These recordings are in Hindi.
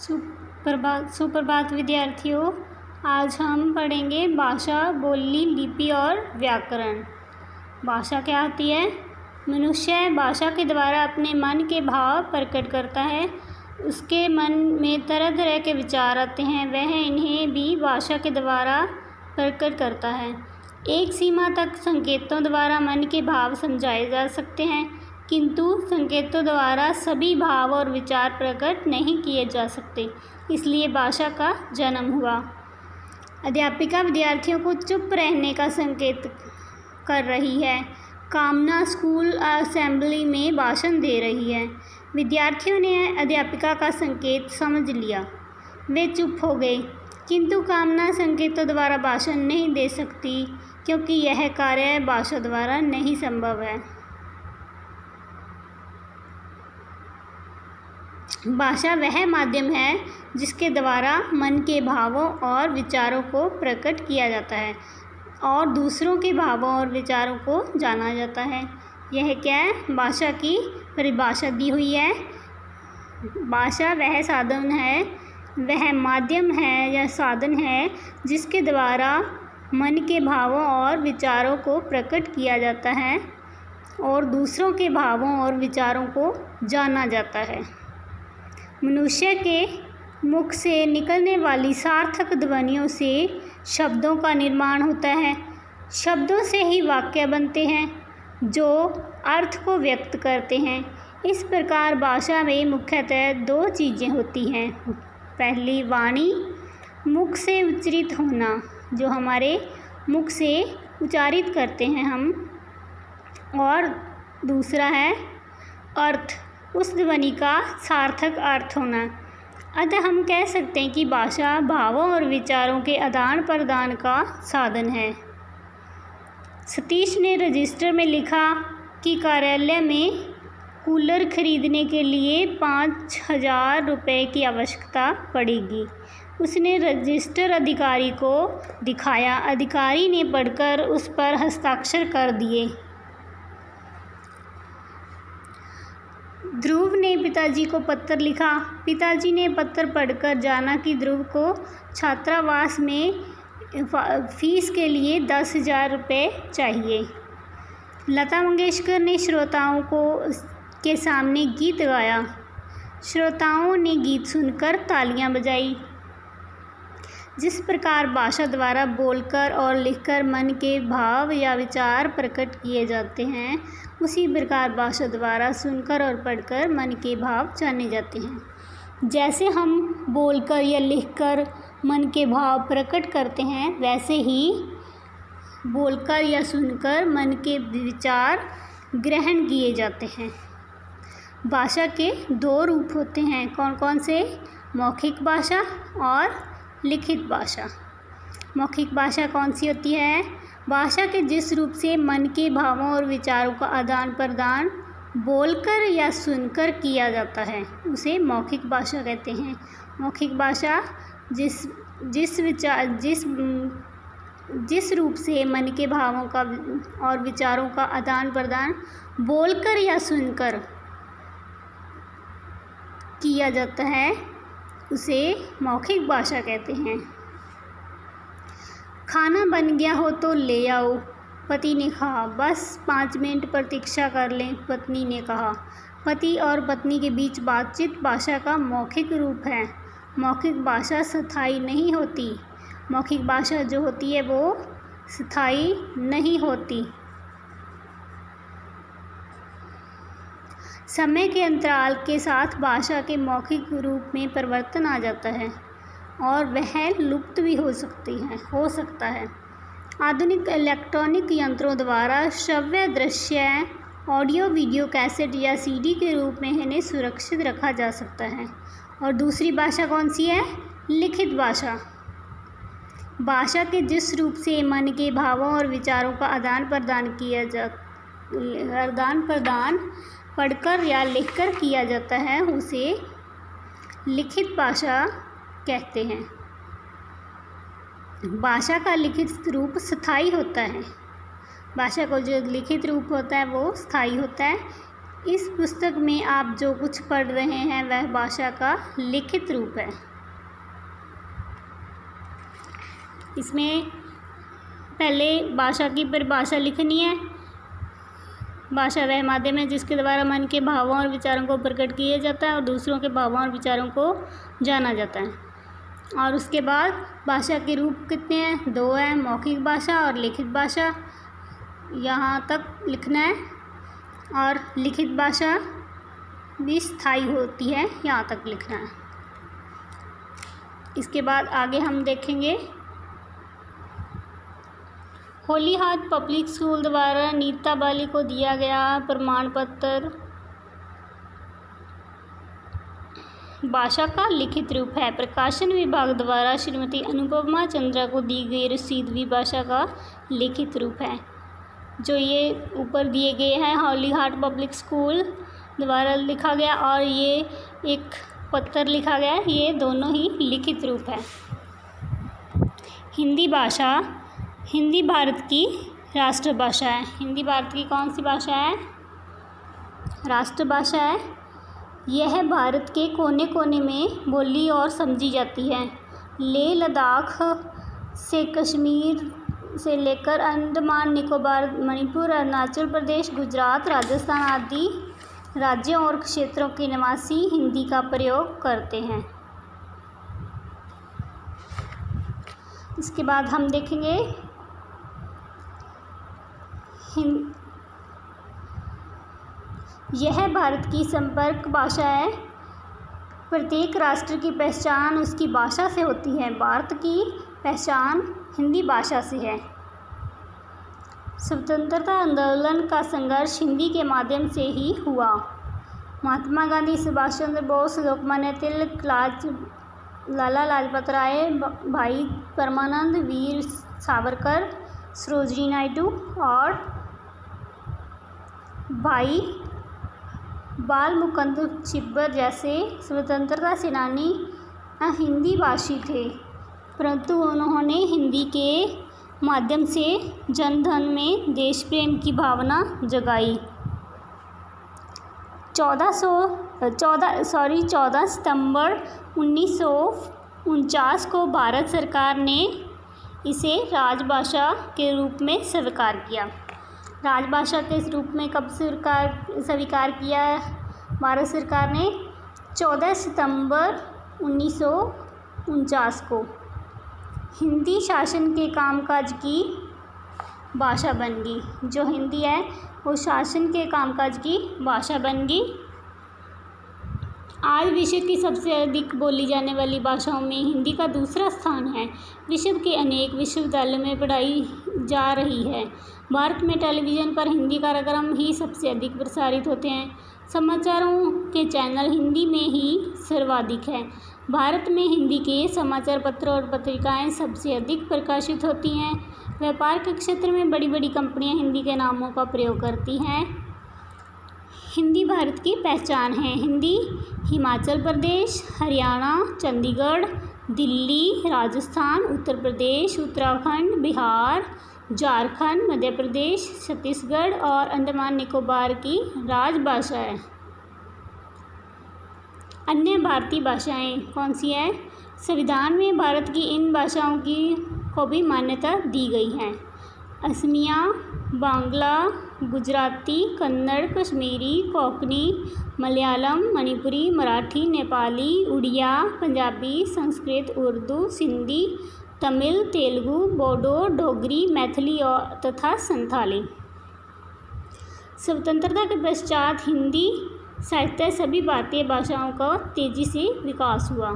सुप्रभात विद्यार्थियों। आज हम पढ़ेंगे भाषा, बोली, लिपि और व्याकरण। भाषा क्या होती है? मनुष्य भाषा के द्वारा अपने मन के भाव प्रकट करता है। उसके मन में तरह तरह के विचार आते हैं, वह इन्हें भी भाषा के द्वारा प्रकट करता है। एक सीमा तक संकेतों द्वारा मन के भाव समझाए जा सकते हैं, किंतु संकेतों द्वारा सभी भाव और विचार प्रकट नहीं किए जा सकते, इसलिए भाषा का जन्म हुआ। अध्यापिका विद्यार्थियों को चुप रहने का संकेत कर रही है। कामना स्कूल असेंबली में भाषण दे रही है। विद्यार्थियों ने अध्यापिका का संकेत समझ लिया, वे चुप हो गए, किंतु कामना संकेतों द्वारा भाषण नहीं दे सकती, क्योंकि यह कार्य भाषा द्वारा नहीं संभव है। भाषा वह माध्यम है जिसके द्वारा मन के भावों और विचारों को प्रकट किया जाता है और दूसरों के भावों और विचारों को जाना जाता है। यह क्या है? भाषा की परिभाषा दी हुई है। भाषा वह साधन है, वह माध्यम है या साधन है जिसके द्वारा मन के भावों और विचारों को प्रकट किया जाता है और दूसरों के भावों और विचारों को जाना जाता है। मनुष्य के मुख से निकलने वाली सार्थक ध्वनियों से शब्दों का निर्माण होता है। शब्दों से ही वाक्य बनते हैं जो अर्थ को व्यक्त करते हैं। इस प्रकार भाषा में मुख्यतः दो चीज़ें होती हैं। पहली वाणी, मुख से उच्चारित होना, जो हमारे मुख से उच्चारित करते हैं हम, और दूसरा है अर्थ, उस ध्वनि का सार्थक अर्थ होना। अतः हम कह सकते हैं कि भाषा भावों और विचारों के आदान प्रदान का साधन है। सतीश ने रजिस्टर में लिखा कि कार्यालय में कूलर खरीदने के लिए 5,000 रुपये की आवश्यकता पड़ेगी। उसने रजिस्टर अधिकारी को दिखाया। अधिकारी ने पढ़कर उस पर हस्ताक्षर कर दिए। ध्रुव ने पिताजी को पत्र लिखा। पिताजी ने पत्र पढ़कर जाना कि ध्रुव को छात्रावास में फीस के लिए 10,000 रुपये चाहिए। लता मंगेशकर ने श्रोताओं के सामने गीत गाया। श्रोताओं ने गीत सुनकर तालियां बजाई। जिस प्रकार भाषा द्वारा बोलकर और लिखकर मन के भाव या विचार प्रकट किए जाते हैं, उसी प्रकार भाषा द्वारा सुनकर और पढ़कर मन के भाव जाने जाते हैं। जैसे हम बोलकर या लिखकर मन के भाव प्रकट करते हैं, वैसे ही बोलकर या सुनकर मन के विचार ग्रहण किए जाते हैं। भाषा के दो रूप होते हैं। कौन कौन से? मौखिक भाषा और लिखित भाषा। मौखिक भाषा कौन सी होती है? भाषा के जिस रूप से मन के भावों और विचारों का आदान प्रदान बोलकर या सुनकर किया जाता है, उसे मौखिक भाषा कहते हैं। मौखिक भाषा जिस रूप से मन के भावों का और विचारों का आदान प्रदान बोलकर या सुनकर किया जाता है, उसे मौखिक भाषा कहते हैं। खाना बन गया हो तो ले आओ, पति ने कहा। बस 5 मिनट प्रतीक्षा कर लें, पत्नी ने कहा। पति और पत्नी के बीच बातचीत भाषा का मौखिक रूप है। मौखिक भाषा स्थायी नहीं होती। मौखिक भाषा जो होती है वो स्थायी नहीं होती। समय के अंतराल के साथ भाषा के मौखिक रूप में परिवर्तन आ जाता है और वह लुप्त भी हो सकता है। आधुनिक इलेक्ट्रॉनिक यंत्रों द्वारा श्रव्य, दृश्य, ऑडियो, वीडियो, कैसेट या सीडी के रूप में इन्हें सुरक्षित रखा जा सकता है। और दूसरी भाषा कौन सी है? लिखित भाषा। भाषा के जिस रूप से मन के भावों और विचारों का आदान प्रदान पढ़कर या लिखकर किया जाता है, उसे लिखित भाषा कहते हैं। भाषा का लिखित रूप स्थायी होता है। भाषा का जो लिखित रूप होता है वो स्थायी होता है। इस पुस्तक में आप जो कुछ पढ़ रहे हैं वह भाषा का लिखित रूप है। इसमें पहले भाषा की परिभाषा लिखनी है। भाषा वह माध्यम है जिसके द्वारा मन के भावों और विचारों को प्रकट किया जाता है और दूसरों के भावों और विचारों को जाना जाता है। और उसके बाद भाषा के रूप कितने हैं? 2 हैं, मौखिक भाषा और लिखित भाषा। यहाँ तक लिखना है। और लिखित भाषा भी स्थायी होती है, यहाँ तक लिखना है। इसके बाद आगे हम देखेंगे होली हार्ट पब्लिक स्कूल द्वारा नीता बाली को दिया गया प्रमाण पत्र भाषा का लिखित रूप है। प्रकाशन विभाग द्वारा श्रीमती अनुपमा चंद्रा को दी गई रसीद भी भाषा का लिखित रूप है। जो ये ऊपर दिए गए हैं होली हार्ट पब्लिक स्कूल द्वारा लिखा गया और ये एक पत्र लिखा गया, ये दोनों ही लिखित रूप है। हिंदी भाषा, हिंदी भारत की राष्ट्रभाषा है। हिंदी भारत की कौन सी भाषा है? राष्ट्रभाषा है। यह भारत के कोने कोने में बोली और समझी जाती है। लेह लद्दाख से कश्मीर से लेकर अंडमान निकोबार, मणिपुर, अरुणाचल प्रदेश, गुजरात, राजस्थान आदि राज्यों और क्षेत्रों के निवासी हिंदी का प्रयोग करते हैं। इसके बाद हम देखेंगे यह भारत की संपर्क भाषा है। प्रत्येक राष्ट्र की पहचान उसकी भाषा से होती है। भारत की पहचान हिंदी भाषा से है। स्वतंत्रता आंदोलन का संघर्ष हिंदी के माध्यम से ही हुआ। महात्मा गांधी, सुभाष चंद्र बोस, लोकमान्य तिलक, लाला लाजपत राय, भाई परमानंद, वीर सावरकर, सरोजिनी नायडू और भाई बाल मुकुंद छिब्बर जैसे स्वतंत्रता सेनानी हिंदी भाषी थे, परंतु उन्होंने हिंदी के माध्यम से जनधन में देश प्रेम की भावना जगाई। 14 सितंबर 1949 को भारत सरकार ने इसे राजभाषा के रूप में स्वीकार किया। राजभाषा के रूप में कब स्वीकार किया भारत सरकार ने? 14 सितंबर 1949 को। हिंदी शासन के कामकाज की भाषा बन गई। जो हिंदी है वो शासन के कामकाज की भाषा बन गई। आज विश्व की सबसे अधिक बोली जाने वाली भाषाओं में हिंदी का दूसरा स्थान है। विश्व के अनेक विश्वविद्यालयों में पढ़ाई जा रही है। भारत में टेलीविज़न पर हिंदी कार्यक्रम ही सबसे अधिक प्रसारित होते हैं। समाचारों के चैनल हिंदी में ही सर्वाधिक है। भारत में हिंदी के समाचार पत्र और पत्रिकाएं सबसे अधिक प्रकाशित होती हैं। व्यापार के क्षेत्र में बड़ी बड़ी कंपनियां हिंदी के नामों का प्रयोग करती हैं। हिंदी भारत की पहचान है। हिंदी हिमाचल प्रदेश, हरियाणा, चंडीगढ़, दिल्ली, राजस्थान, उत्तर प्रदेश, उत्तराखंड, बिहार, झारखंड, मध्य प्रदेश, छत्तीसगढ़ और अंडमान निकोबार की राजभाषा है। अन्य भारतीय भाषाएं कौन सी हैं? संविधान में भारत की इन भाषाओं को भी मान्यता दी गई है। असमिया, बांग्ला, गुजराती, कन्नड़, कश्मीरी, कोंकणी, मलयालम, मणिपुरी, मराठी, नेपाली, उड़िया, पंजाबी, संस्कृत, उर्दू, सिंधी, तमिल, तेलुगु, बोडो, डोगरी, मैथिली और तथा संथाली। स्वतंत्रता के पश्चात हिंदी साहित्य सभी भारतीय भाषाओं का तेजी से विकास हुआ।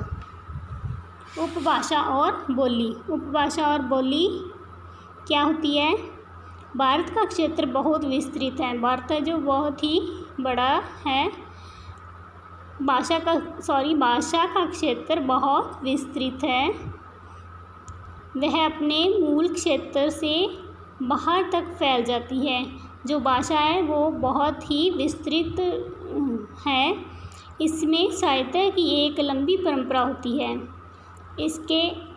उपभाषा और बोली। उपभाषा और बोली क्या होती है? भारत का क्षेत्र बहुत विस्तृत है। भारत है जो बहुत ही बड़ा है। भाषा का क्षेत्र बहुत विस्तृत है। वह अपने मूल क्षेत्र से बाहर तक फैल जाती है। जो भाषा है वो बहुत ही विस्तृत है। इसमें साहित्य की एक लंबी परंपरा होती है। इसके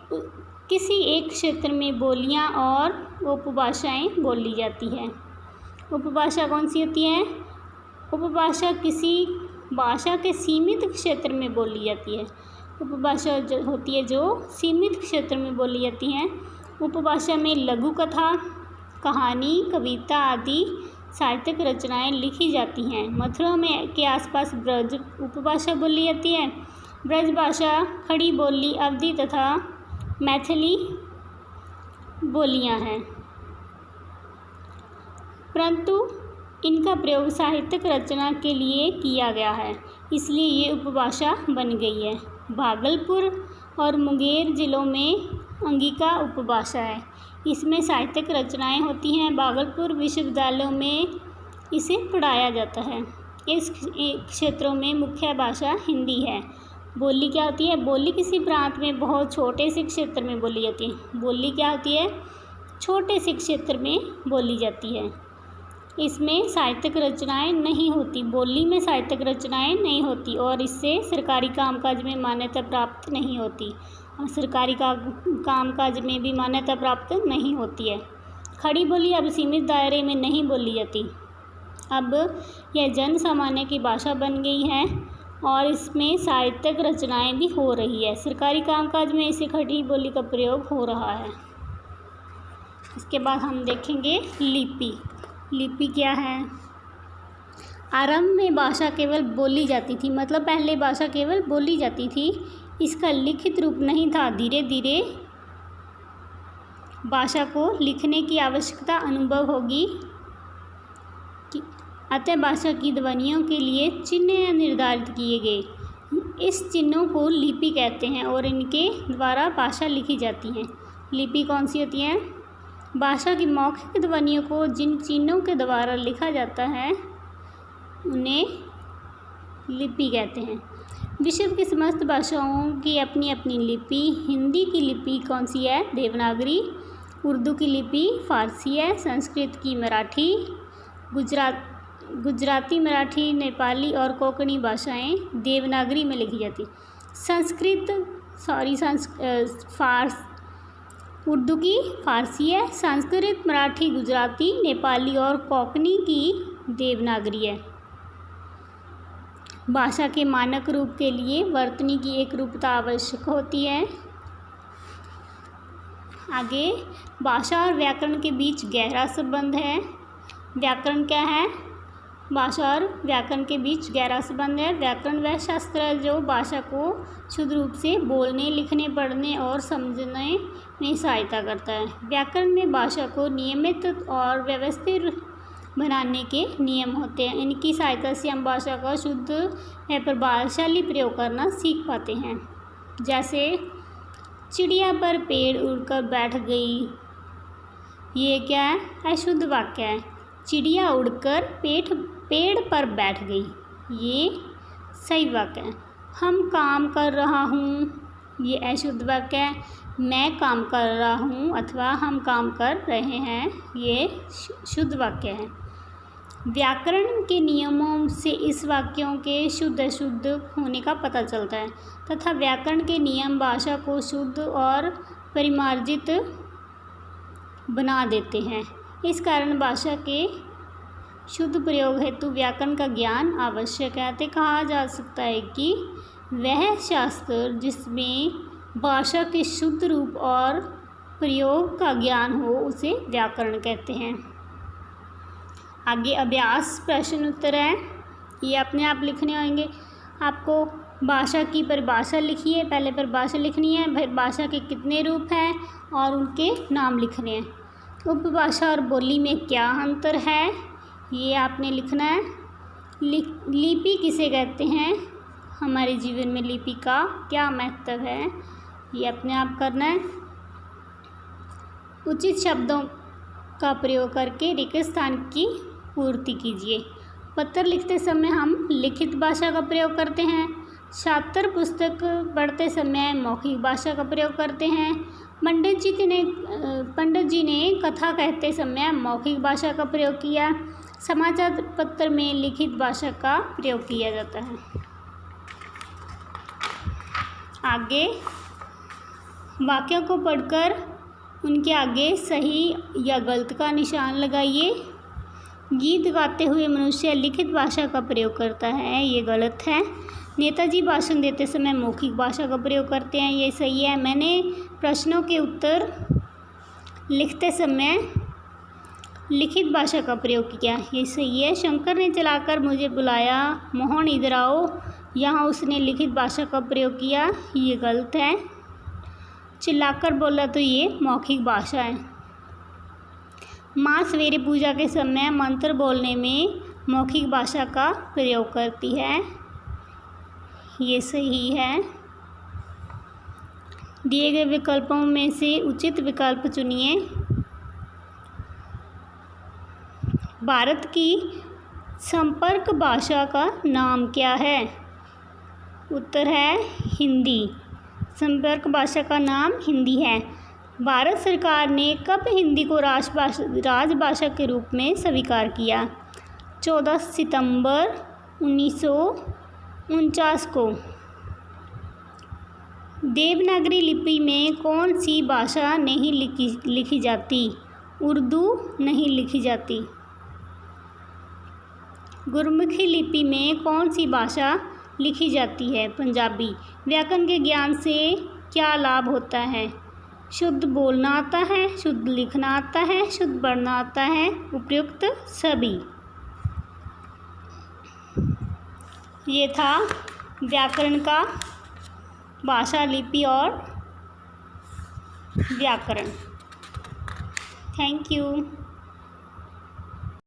किसी एक क्षेत्र में बोलियां और उपभाषाएं बोली जाती हैं। उपभाषा कौन सी होती है? उपभाषा किसी भाषा के सीमित क्षेत्र में बोली जाती है। उपभाषा जो होती है जो सीमित क्षेत्र में बोली जाती हैं। उपभाषा में लघु कथा, कहानी, कविता आदि साहित्यिक रचनाएं लिखी जाती हैं। मथुरा में के आसपास ब्रज उपभाषा बोली जाती है। ब्रज भाषा खड़ी बोली, अवधी तथा मैथिली बोलियां हैं, परंतु इनका प्रयोग साहित्यिक रचना के लिए किया गया है, इसलिए ये उपभाषा बन गई है। भागलपुर और मुंगेर जिलों में अंगिका उपभाषा है। इसमें साहित्यिक रचनाएं होती हैं। भागलपुर विश्वविद्यालयों में इसे पढ़ाया जाता है। इस क्षेत्रों में मुख्य भाषा हिंदी है। बोली क्या होती है? बोली किसी प्रांत में बहुत छोटे से क्षेत्र में बोली जाती है। बोली क्या होती है? छोटे से क्षेत्र में बोली जाती है। इसमें साहित्यिक रचनाएं नहीं होती। बोली में साहित्यिक रचनाएं नहीं होती और इससे सरकारी कामकाज में मान्यता प्राप्त नहीं होती और सरकारी कामकाज में भी मान्यता प्राप्त नहीं होती है। खड़ी बोली अब सीमित दायरे में नहीं बोली जाती। अब यह जन सामान्य की भाषा बन गई है और इसमें साहित्यिक रचनाएं भी हो रही है। सरकारी कामकाज में इसे खड़ी बोली का प्रयोग हो रहा है। इसके बाद हम देखेंगे लिपि। लिपि क्या है? आरंभ में भाषा केवल बोली जाती थी, मतलब पहले भाषा केवल बोली जाती थी, इसका लिखित रूप नहीं था। धीरे धीरे भाषा को लिखने की आवश्यकता अनुभव होगी, अतः भाषा की ध्वनियों के लिए चिन्ह निर्धारित किए गए। इस चिन्हों को लिपि कहते हैं और इनके द्वारा भाषा लिखी जाती है। लिपि कौन सी होती है? भाषा की मौखिक ध्वनियों को जिन चिन्हों के द्वारा लिखा जाता है उन्हें लिपि कहते हैं। विश्व की समस्त भाषाओं की अपनी अपनी लिपि। हिंदी की लिपि कौन सी है? देवनागरी। उर्दू की लिपि फारसी है। संस्कृत की मराठी, गुजराती, मराठी, नेपाली और कोंकणी भाषाएं देवनागरी में लिखी जाती। उर्दू की फारसी है। संस्कृत, मराठी, गुजराती, नेपाली और कोंकणी की देवनागरी है। भाषा के मानक रूप के लिए वर्तनी की एक रूपता आवश्यक होती है। आगे भाषा और व्याकरण के बीच गहरा संबंध है। व्याकरण क्या है? भाषा और व्याकरण के बीच गहरा संबंध है। व्याकरण वह शास्त्र है जो भाषा को शुद्ध रूप से बोलने, लिखने, पढ़ने और समझने में सहायता करता है। व्याकरण में भाषा को नियमित और व्यवस्थित बनाने के नियम होते हैं। इनकी सहायता से हम भाषा का शुद्ध व प्रभावशाली प्रयोग करना सीख पाते हैं। जैसे चिड़िया पर पेड़ उड़कर बैठ गई, ये क्या है? अशुद्ध वाक्य है। चिड़िया उड़कर पेड़ पर बैठ गई, ये सही वाक्य है। हम काम कर रहा हूँ, ये अशुद्ध वाक्य है। मैं काम कर रहा हूँ अथवा हम काम कर रहे हैं, ये शुद्ध वाक्य है। व्याकरण के नियमों से इस वाक्यों के शुद्ध अशुद्ध होने का पता चलता है तथा व्याकरण के नियम भाषा को शुद्ध और परिमार्जित बना देते हैं। इस कारण भाषा के शुद्ध प्रयोग हेतु व्याकरण का ज्ञान आवश्यक है। तो कहा जा सकता है कि वह शास्त्र जिसमें भाषा के शुद्ध रूप और प्रयोग का ज्ञान हो उसे व्याकरण कहते हैं। आगे अभ्यास प्रश्न उत्तर है, ये अपने आप लिखने होंगे। आपको भाषा की परिभाषा लिखिए, पहले परिभाषा लिखनी है, फिर भाषा के कितने रूप हैं और उनके नाम लिखने हैं। उपभाषा और बोली में क्या अंतर है, ये आपने लिखना है। लिपि किसे कहते हैं, हमारे जीवन में लिपि का क्या महत्व है, ये अपने आप करना है। उचित शब्दों का प्रयोग करके रिक्त स्थान की पूर्ति कीजिए। पत्र लिखते समय हम लिखित भाषा का प्रयोग करते हैं। छात्र पुस्तक पढ़ते समय मौखिक भाषा का प्रयोग करते हैं। पंडित जी ने कथा कहते समय मौखिक भाषा का प्रयोग किया। समाचार पत्र में लिखित भाषा का प्रयोग किया जाता है। आगे वाक्यों को पढ़कर उनके आगे सही या गलत का निशान लगाइए। गीत गाते हुए मनुष्य लिखित भाषा का प्रयोग करता है, ये गलत है। नेताजी भाषण देते समय मौखिक भाषा का प्रयोग करते हैं, ये सही है। मैंने प्रश्नों के उत्तर लिखते समय लिखित भाषा का प्रयोग किया, ये सही है। शंकर ने चलाकर मुझे बुलाया, मोहन इधर आओ, यहाँ उसने लिखित भाषा का प्रयोग किया, ये गलत है। चिल्लाकर बोला तो ये मौखिक भाषा है। माँ सवेरे पूजा के समय मंत्र बोलने में मौखिक भाषा का प्रयोग करती है, ये सही है। दिए गए विकल्पों में से उचित विकल्प चुनिए। भारत की संपर्क भाषा का नाम क्या है? उत्तर है हिंदी। संपर्क भाषा का नाम हिंदी है। भारत सरकार ने कब हिंदी को राजभाषा के रूप में स्वीकार किया? 14 सितंबर 1949 को। देवनागरी लिपि में कौन सी भाषा नहीं लिखी जाती? उर्दू नहीं लिखी जाती। गुरमुखी लिपि में कौन सी भाषा लिखी जाती है? पंजाबी। व्याकरण के ज्ञान से क्या लाभ होता है? शुद्ध बोलना आता है, शुद्ध लिखना आता है, शुद्ध पढ़ना आता है, उपयुक्त सभी। ये था व्याकरण का भाषा, लिपि और व्याकरण। Thank you.